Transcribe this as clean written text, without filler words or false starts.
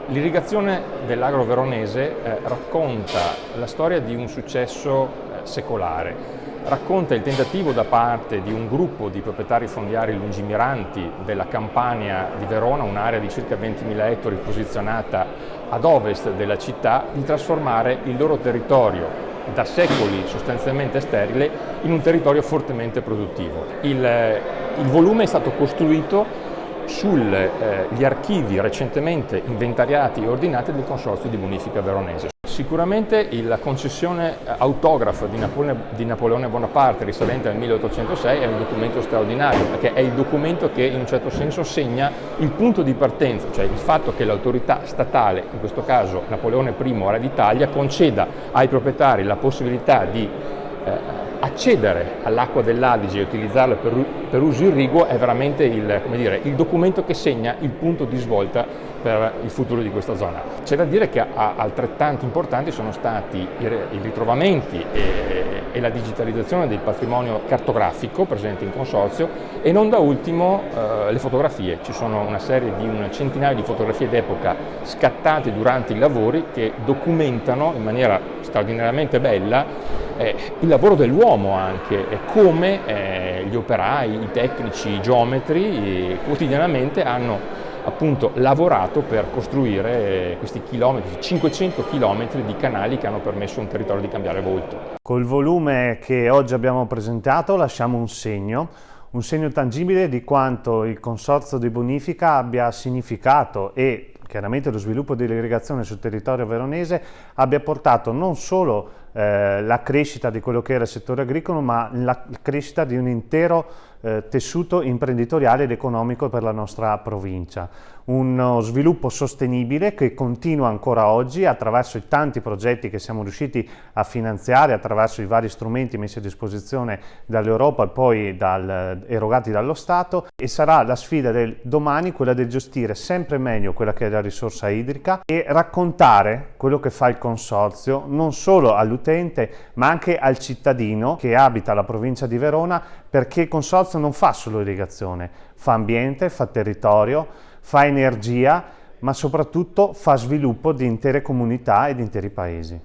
L'irrigazione dell'agro veronese racconta la storia di un successo secolare, racconta il tentativo da parte di un gruppo di proprietari fondiari lungimiranti della Campania di Verona, un'area di circa 20.000 ettari posizionata ad ovest della città, di trasformare il loro territorio, da secoli sostanzialmente sterile, in un territorio fortemente produttivo. Il volume è stato costruito sugli archivi recentemente inventariati e ordinati del Consorzio di Bonifica Veronese. Sicuramente la concessione autografa di Napoleone Bonaparte risalente al 1806 è un documento straordinario, perché è il documento che in un certo senso segna il punto di partenza, cioè il fatto che l'autorità statale, in questo caso Napoleone I, Re d'Italia, conceda ai proprietari la possibilità di accedere all'acqua dell'Adige e utilizzarla per uso irriguo è veramente il documento che segna il punto di svolta per il futuro di questa zona. C'è da dire che altrettanto importanti sono stati i ritrovamenti e la digitalizzazione del patrimonio cartografico presente in consorzio e non da ultimo le fotografie. Ci sono una serie di un centinaio di fotografie d'epoca scattate durante i lavori che documentano in maniera straordinariamente bella il lavoro dell'uomo anche, e come gli operai, i tecnici, i geometri quotidianamente hanno appunto lavorato per costruire questi chilometri, 500 chilometri di canali che hanno permesso a un territorio di cambiare volto. Col volume che oggi abbiamo presentato lasciamo un segno tangibile di quanto il Consorzio di Bonifica abbia significato e chiaramente lo sviluppo dell'irrigazione sul territorio veronese abbia portato non solo la crescita di quello che era il settore agricolo, ma la crescita di un intero tessuto imprenditoriale ed economico per la nostra provincia. Uno sviluppo sostenibile che continua ancora oggi attraverso i tanti progetti che siamo riusciti a finanziare, attraverso i vari strumenti messi a disposizione dall'Europa e poi erogati dallo Stato, e sarà la sfida del domani quella di gestire sempre meglio quella che è la risorsa idrica e raccontare quello che fa il Consorzio non solo all'utente ma anche al cittadino che abita la provincia di Verona, perché il Consorzio non fa solo irrigazione, fa ambiente, fa territorio, fa energia, ma soprattutto fa sviluppo di intere comunità e di interi paesi.